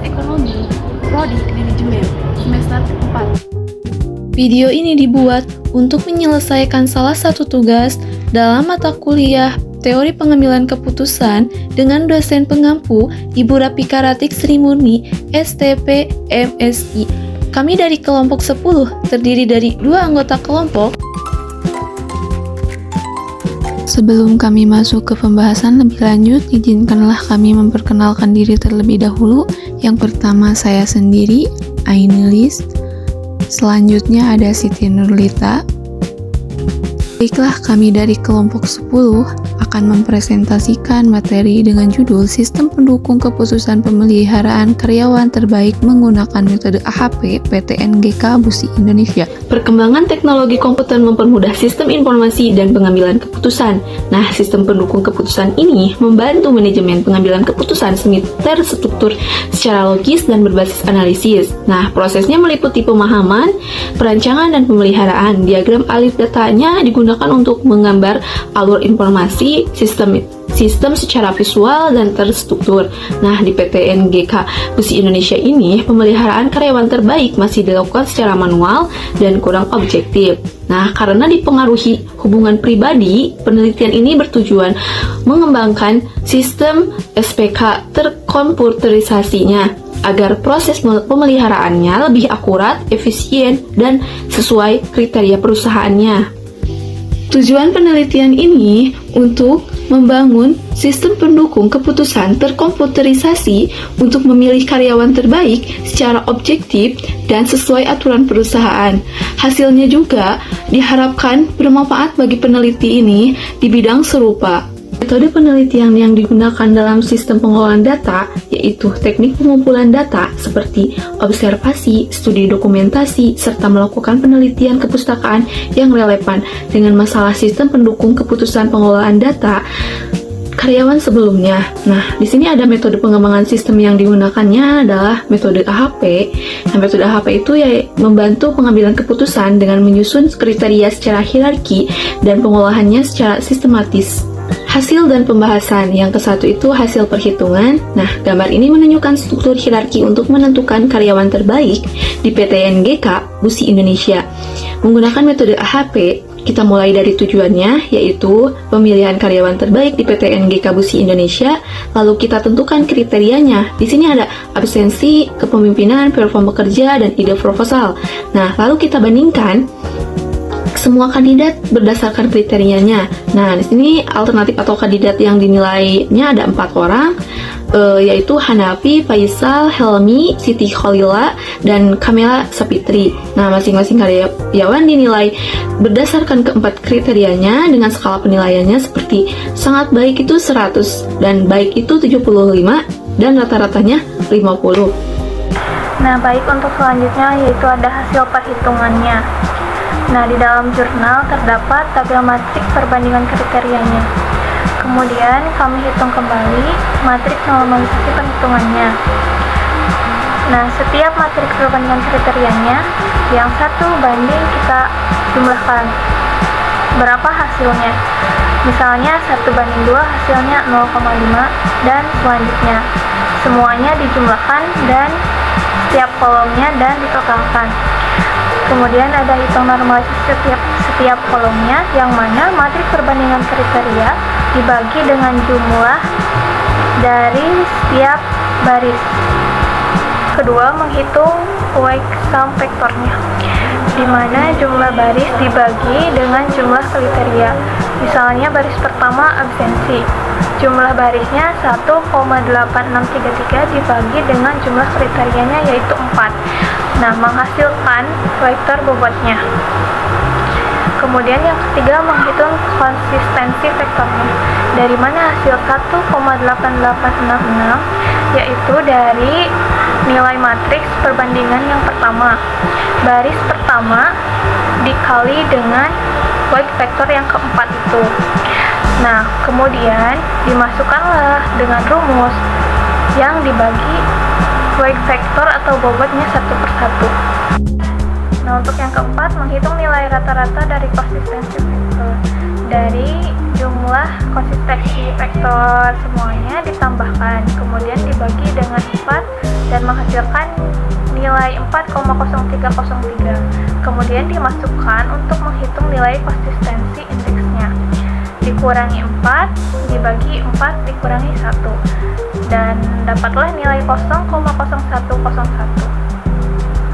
Ekonomi, Prodi Manajemen, semester 4. Video ini dibuat untuk menyelesaikan salah satu tugas dalam mata kuliah Teori Pengambilan Keputusan dengan dosen pengampu Ibu Rapika Ratik Sri Murni, STP, MSI. Kami dari kelompok 10, terdiri dari 2 anggota kelompok. Sebelum kami masuk ke pembahasan lebih lanjut, izinkanlah kami memperkenalkan diri terlebih dahulu. Yang pertama saya sendiri, Ainelis. Selanjutnya ada Siti Nurlita. Baiklah, kami dari kelompok 10 akan mempresentasikan materi dengan judul Sistem Pendukung Keputusan Pemeliharaan Karyawan Terbaik menggunakan metode AHP PTNGK BUSI Indonesia. Perkembangan teknologi komputer mempermudah sistem informasi dan pengambilan keputusan. Nah, sistem pendukung keputusan ini membantu manajemen pengambilan keputusan semi terstruktur secara logis dan berbasis analisis. Nah, prosesnya meliputi pemahaman, perancangan, dan pemeliharaan. Diagram alif datanya digunakan untuk menggambar alur informasi sistem secara visual dan terstruktur. Nah, di PTNGK BUSI Indonesia ini, pemeliharaan karyawan terbaik masih dilakukan secara manual dan kurang objektif. Nah, karena dipengaruhi hubungan pribadi, penelitian ini bertujuan mengembangkan sistem SPK terkomputerisasinya agar proses pemeliharaannya lebih akurat, efisien, dan sesuai kriteria perusahaannya. Tujuan penelitian ini untuk membangun sistem pendukung keputusan terkomputerisasi untuk memilih karyawan terbaik secara objektif dan sesuai aturan perusahaan. Hasilnya juga diharapkan bermanfaat bagi peneliti ini di bidang serupa. Metode penelitian yang digunakan dalam sistem pengelolaan data yaitu teknik pengumpulan data seperti observasi, studi dokumentasi, serta melakukan penelitian kepustakaan yang relevan dengan masalah sistem pendukung keputusan pengelolaan data karyawan sebelumnya. Nah, di sini ada metode pengembangan sistem yang digunakannya adalah metode AHP. Nah, metode AHP itu ya membantu pengambilan keputusan dengan menyusun kriteria secara hierarki dan pengolahannya secara sistematis. Hasil dan pembahasan. Yang ke-1 itu hasil perhitungan. Nah, gambar ini menunjukkan struktur hierarki untuk menentukan karyawan terbaik di PTNGK BUSI Indonesia. Menggunakan metode AHP, kita mulai dari tujuannya, yaitu pemilihan karyawan terbaik di PTNGK BUSI Indonesia, lalu kita tentukan kriterianya. Di sini ada absensi, kepemimpinan, performa bekerja, dan ide proposal. Nah, lalu kita bandingkan semua kandidat berdasarkan kriterianya. Nah, di sini alternatif atau kandidat yang dinilainya ada 4 orang, yaitu Hanafi, Faisal, Helmi, Siti Khalila, dan Kamila Sapitri. Nah, masing-masing karyawan dinilai berdasarkan keempat kriterianya dengan skala penilaiannya seperti sangat baik itu 100, dan baik itu 75, dan rata-ratanya 50. Nah, baik, untuk selanjutnya yaitu ada hasil perhitungannya. Nah, di dalam jurnal terdapat tabel matriks perbandingan kriterianya. Kemudian kami hitung kembali matriks normalisasi perhitungannya. Nah, setiap matriks perbandingan kriterianya, yang satu banding kita jumlahkan. Berapa hasilnya? Misalnya 1:2 hasilnya 0,5 dan selanjutnya. Semuanya dijumlahkan dan setiap kolomnya dan ditotalkan. Kemudian ada hitung normalisasi setiap kolomnya, yang mana matriks perbandingan kriteria dibagi dengan jumlah dari setiap baris. Kedua, menghitung weight sum vektornya, di mana jumlah baris dibagi dengan jumlah kriteria. Misalnya baris pertama absensi, jumlah barisnya 1,8633 dibagi dengan jumlah kriterianya yaitu 4. Nah, menghasilkan vektor bobotnya. Kemudian yang ketiga, menghitung konsistensi vektornya. Dari mana hasil 1,8866, yaitu dari nilai matriks perbandingan yang pertama. Baris pertama dikali dengan weight vektor yang keempat itu. Nah, kemudian dimasukkanlah dengan rumus yang dibagi weight vektor atau bobotnya satu per satu. Nah, untuk yang keempat, menghitung nilai rata-rata dari konsistensi vektor. Dari jumlah konsistensi vektor semuanya ditambahkan, kemudian dibagi dengan 4 dan menghasilkan nilai 4,0303. Kemudian dimasukkan untuk menghitung nilai konsistensi indeksnya. Dikurangi 4, dibagi 4, dikurangi 1. Dan dapatlah nilai 0,0101.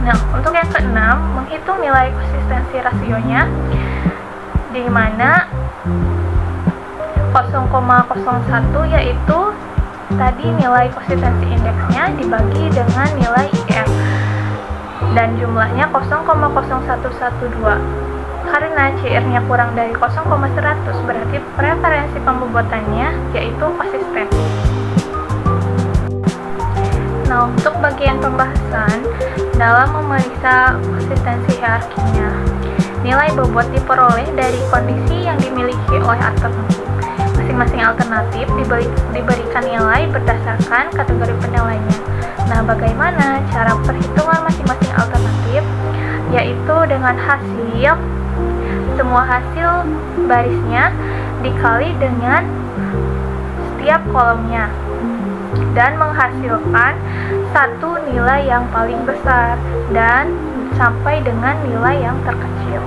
Nah, untuk yang keenam, menghitung nilai konsistensi rasionya, di mana 0,01 yaitu tadi nilai konsistensi indeksnya dibagi dengan nilai IF dan jumlahnya 0,0112. Karena CR-nya kurang dari 0,100 berarti preferensi pembobotannya yaitu konsisten. Nah, untuk bagian pembahasan dalam memeriksa konsistensi hierarkinya, nilai bobot diperoleh dari kondisi yang dimiliki oleh alternatif. Masing-masing alternatif diberikan nilai berdasarkan kategori penilaiannya. Nah, bagaimana cara perhitungan masing-masing alternatif? Yaitu dengan semua hasil barisnya dikali dengan setiap kolomnya dan menghasilkan satu nilai yang paling besar dan sampai dengan nilai yang terkecil.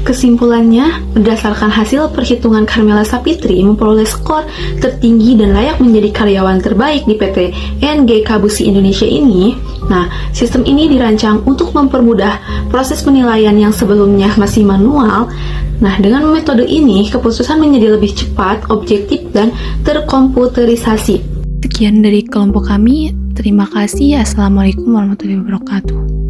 Kesimpulannya, berdasarkan hasil perhitungan Carmela Sapitri memperoleh skor tertinggi dan layak menjadi karyawan terbaik di PT NGK Busi Indonesia ini. Nah, sistem ini dirancang untuk mempermudah proses penilaian yang sebelumnya masih manual. Nah, dengan metode ini, keputusan menjadi lebih cepat, objektif, dan terkomputerisasi. Sekian dari kelompok kami. Terima kasih. Assalamualaikum warahmatullahi wabarakatuh.